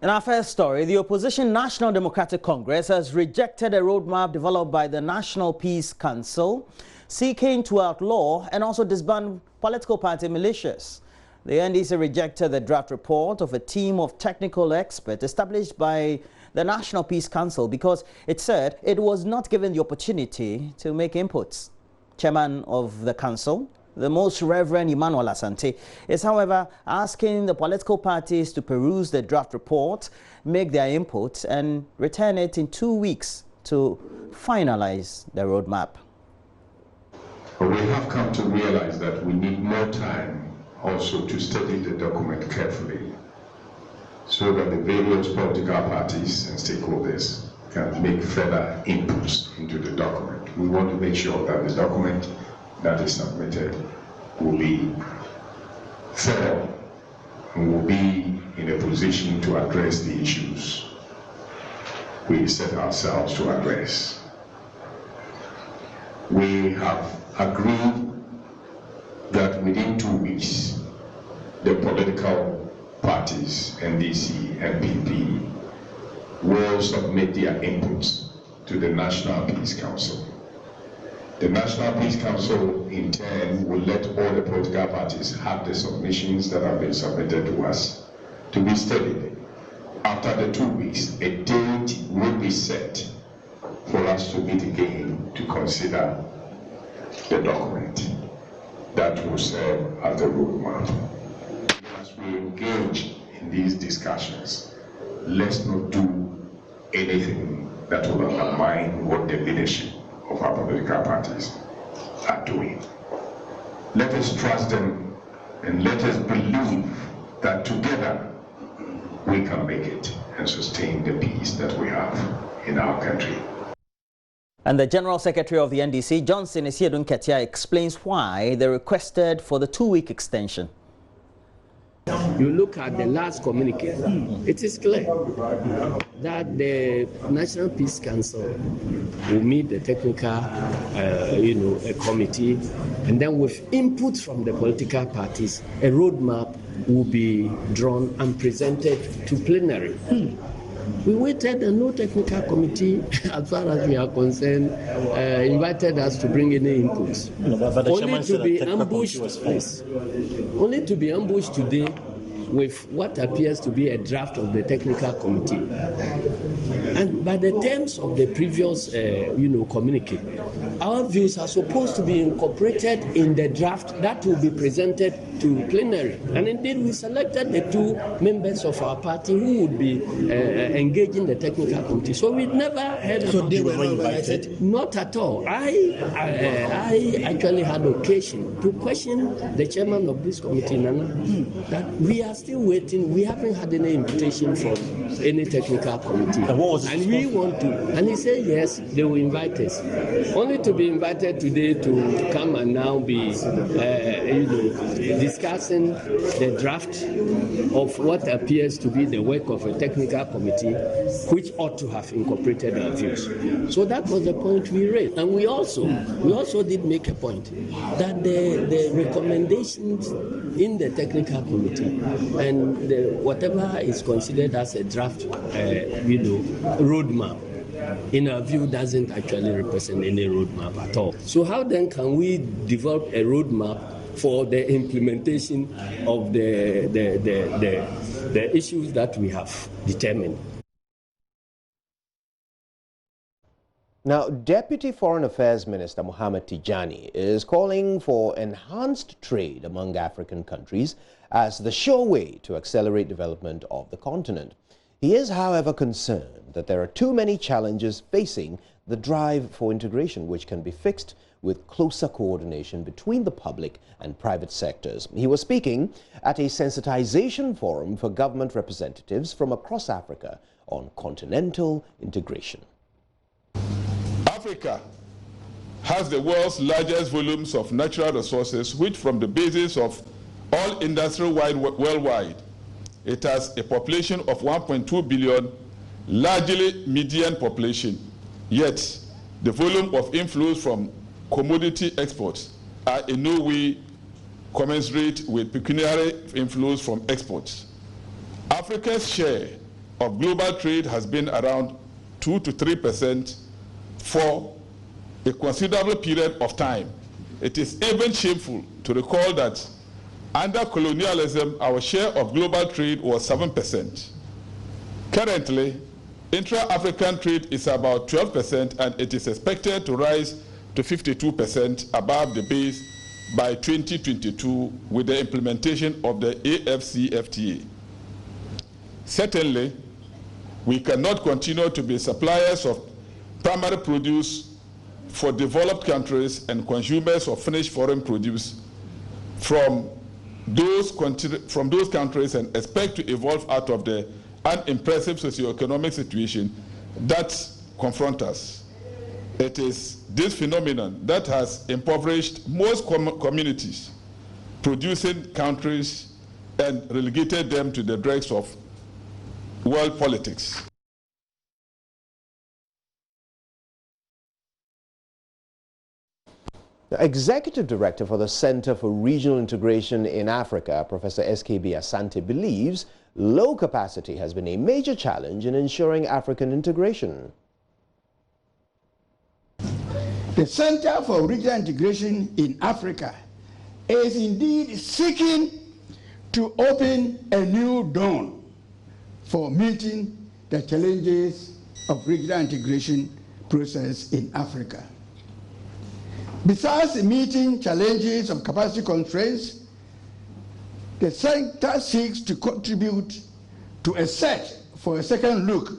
In our first story, the opposition National Democratic Congress has rejected a roadmap developed by the National Peace Council seeking to outlaw and also disband political party militias. The NDC rejected the draft report of a team of technical experts established by the National Peace Council because it said it was not given the opportunity to make inputs. Chairman of the council, the Most Reverend Emmanuel Asante, is however asking the political parties to peruse the draft report, make their inputs and return it in 2 weeks to finalize the roadmap. But we have come to realize that we need more time also to study the document carefully so that the various political parties and stakeholders can make further inputs into the document. We want to make sure that the document that is submitted will be thorough and will be in a position to address the issues we set ourselves to address. We have agreed that within 2 weeks, the political parties, NDC, NPP, will submit their inputs to the National Peace Council. The National Peace Council, in turn, will let all the political parties have the submissions that have been submitted to us to be studied. After the 2 weeks, a date will be set for us to meet again to consider the document that will serve as the roadmap. As we engage in these discussions, let's not do anything that will undermine what the leadership of our political parties are doing. Let us trust them and let us believe that together we can make it and sustain the peace that we have in our country. And the General Secretary of the NDC, Johnson Esiedun Ketia, explains why they requested for the 2-week extension. You look at the last communique, it is clear that the National Peace Council will meet the technical, a committee, and then with input from the political parties, a roadmap will be drawn and presented to plenary. We waited and no technical committee, as far as we are concerned, invited us to bring any inputs. Only to be ambushed, only to be ambushed today with what appears to be a draft of the technical committee. And by the terms of the previous, communique, our views are supposed to be incorporated in the draft that will be presented to plenary. And indeed, we selected the 2 members of our party who would be engaging the technical committee. So we never heard. So they were not invited? Not at all. I actually had occasion to question the chairman of this committee, Nana, that we are still waiting. We haven't had any invitation from any technical committee. And we want to. And he said, yes, they will invite us. Only to be invited today to come and now be, discussing the draft of what appears to be the work of a technical committee, which ought to have incorporated our views. So that was the point we raised. And we also did make a point that the recommendations in the technical committee and whatever is considered as a draft, roadmap, in our view, doesn't actually represent any roadmap at all. So how then can we develop a roadmap for the implementation of the issues that we have determined? Now, Deputy Foreign Affairs Minister Mohamed Tijani is calling for enhanced trade among African countries as the sure way to accelerate development of the continent. He is, however, concerned that there are too many challenges facing the drive for integration, which can be fixed with closer coordination between the public and private sectors. He was speaking at a sensitization forum for government representatives from across Africa on continental integration. Africa has the world's largest volumes of natural resources, which form the basis of all industry worldwide. It has a population of 1.2 billion, largely median population. Yet, the volume of inflows from commodity exports are in no way commensurate with pecuniary inflows from exports. Africa's share of global trade has been around 2 to 3% for a considerable period of time. It is even shameful to recall that under colonialism, our share of global trade was 7%. Currently, intra-African trade is about 12%, and it is expected to rise to 52% above the base by 2022 with the implementation of the AFCFTA. Certainly, we cannot continue to be suppliers of primary produce for developed countries and consumers of finished foreign produce from those countries and expect to evolve out of the unimpressive socioeconomic situation that confronts us. It is this phenomenon that has impoverished most communities, producing countries, and relegated them to the dregs of world politics. The Executive Director for the Center for Regional Integration in Africa, Professor SKB Asante, believes low capacity has been a major challenge in ensuring African integration. The Center for Regional Integration in Africa is indeed seeking to open a new dawn for meeting the challenges of regional integration process in Africa. Besides meeting challenges of capacity constraints, the Center seeks to contribute to a search for a second look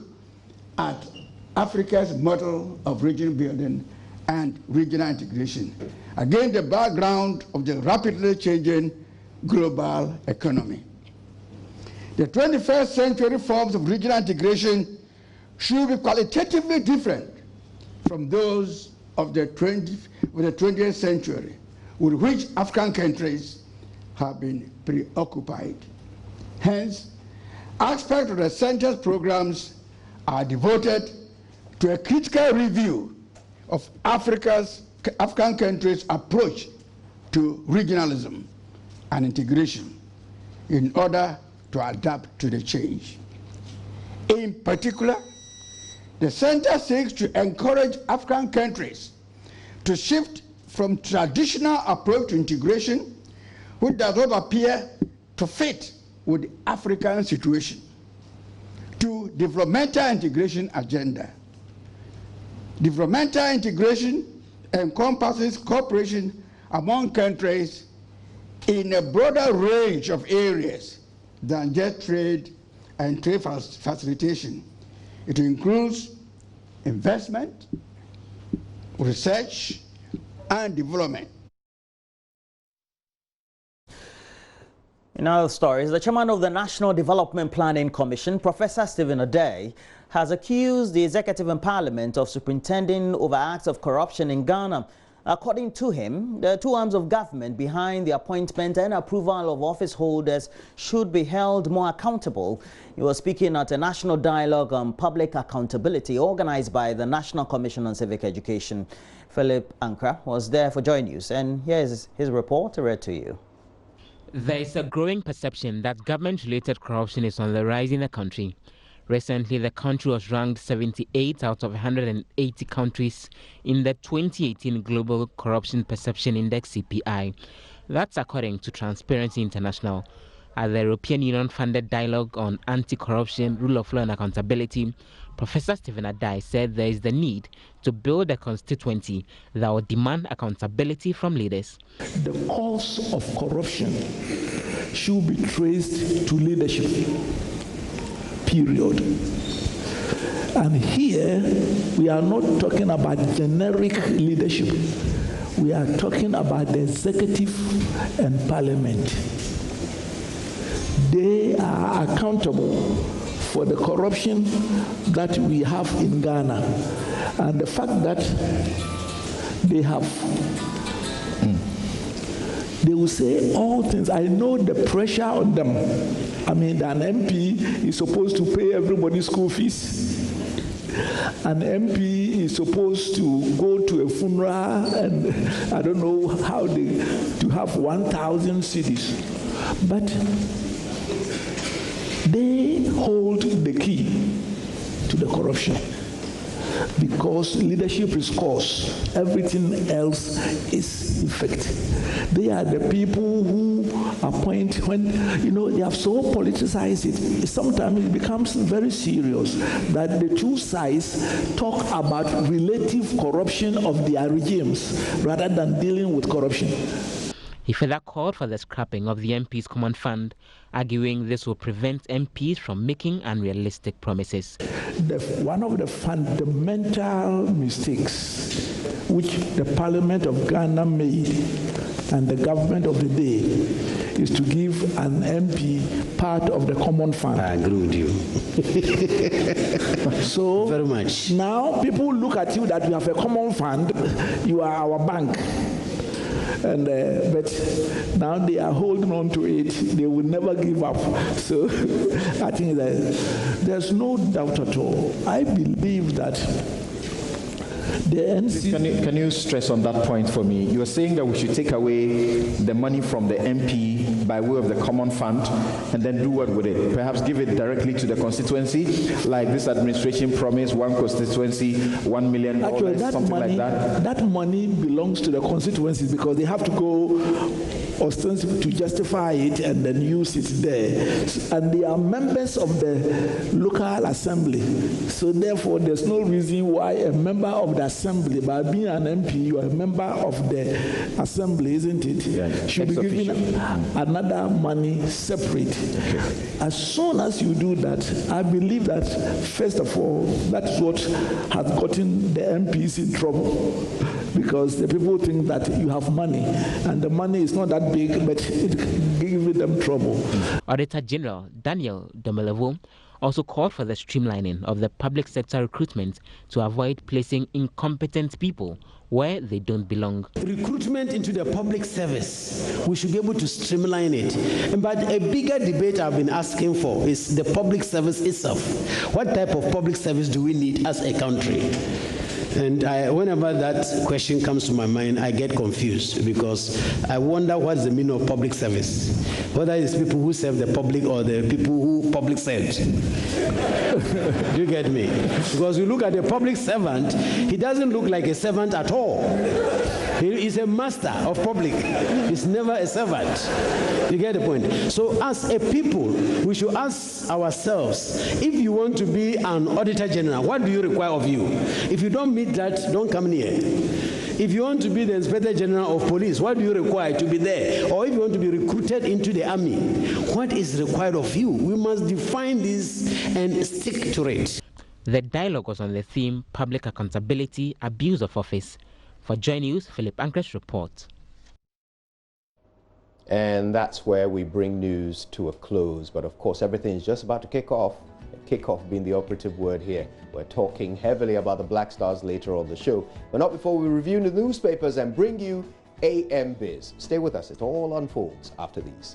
at Africa's model of region building and regional integration against the background of the rapidly changing global economy. The 21st century forms of regional integration should be qualitatively different from those of the 20th century, with which African countries have been preoccupied. Hence, aspects of the Center's programs are devoted to a critical review of African countries' approach to regionalism and integration in order to adapt to the change. In particular, the Center seeks to encourage African countries to shift from traditional approach to integration, which does not appear to fit with the African situation, to developmental integration agenda. Developmental integration encompasses cooperation among countries in a broader range of areas than just trade and trade facilitation. It includes investment, research, and development. In other stories, the chairman of the National Development Planning Commission, Professor Stephen Adai, has accused the executive and parliament of superintending over acts of corruption in Ghana. According to him, the two arms of government behind the appointment and approval of office holders should be held more accountable. He was speaking at a national dialogue on public accountability organized by the National Commission on Civic Education. Philip Ankra was there for JoyNews, and here's his report read to you. There is a growing perception that government-related corruption is on the rise in the country. Recently, the country was ranked 78 out of 180 countries in the 2018 Global Corruption Perception Index (CPI). That's according to Transparency International. At the European Union-funded dialogue on anti-corruption, rule of law and accountability, Professor Stephen Adai said there is the need to build a constituency that will demand accountability from leaders. The cause of corruption should be traced to leadership, period. And here, we are not talking about generic leadership. We are talking about the executive and parliament. They are accountable for the corruption that we have in Ghana, and the fact that they have, they will say all things. I know the pressure on them. I mean, an MP is supposed to pay everybody's school fees. An MP is supposed to go to a funeral, and I don't know how to have 1,000 cities. But They hold the key to the corruption. Because leadership is cause, everything else is effect. They are the people who appoint when, they have so politicized it. Sometimes it becomes very serious that the two sides talk about relative corruption of their regimes rather than dealing with corruption. He further called for the scrapping of the MP's common fund, arguing this will prevent MPs from making unrealistic promises. One of the fundamental mistakes which the Parliament of Ghana made and the government of the day is to give an MP part of the common fund. I agree with you. So very much. Now people look at you that you have a common fund, you are our bank. And but now they are holding on to it. They will never give up. So I think that there's no doubt at all. I believe that the NC... Can you stress on that point for me? You are saying that we should take away the money from the MP by way of the common fund and then do what with it? Perhaps give it directly to the constituency, like this administration promised, one constituency, $1 million, actually, something money, like that? That money belongs to the constituencies because they have to go ostensibly to justify it and then use it there. And they are members of the local assembly. So therefore, there's no reason why a member of the assembly, by being an MP, you are a member of the assembly, isn't it? Yeah, should be given another money separate. Okay. As soon as you do that, I believe that, first of all, that's what has gotten the MPs in trouble. Because the people think that you have money, and the money is not that big, but it gives them trouble. Auditor General Daniel Domelevo also called for the streamlining of the public sector recruitment to avoid placing incompetent people where they don't belong. Recruitment into the public service, we should be able to streamline it. But a bigger debate I've been asking for is the public service itself. What type of public service do we need as a country? And whenever that question comes to my mind, I get confused because I wonder what's the meaning of public service. Whether it's people who serve the public or the people who public serve. Do you get me? Because you look at a public servant, he doesn't look like a servant at all. He is a master of public. He's never a servant. You get the point? So as a people, we should ask ourselves, if you want to be an auditor general, what do you require of you? If you don't meet that, don't come near. If you want to be the Inspector General of Police, what do you require to be there? Or if you want to be recruited into the army, what is required of you? We must define this and stick to it. The dialogue was on the theme Public Accountability, Abuse of Office. For JoyNews, Philip Ankress report. And that's where we bring news to a close. But of course, everything is just about to kick off. Kick-off being the operative word here. We're talking heavily about the Black Stars later on the show, but not before we review the newspapers and bring you AM Biz. Stay with us. It all unfolds after these.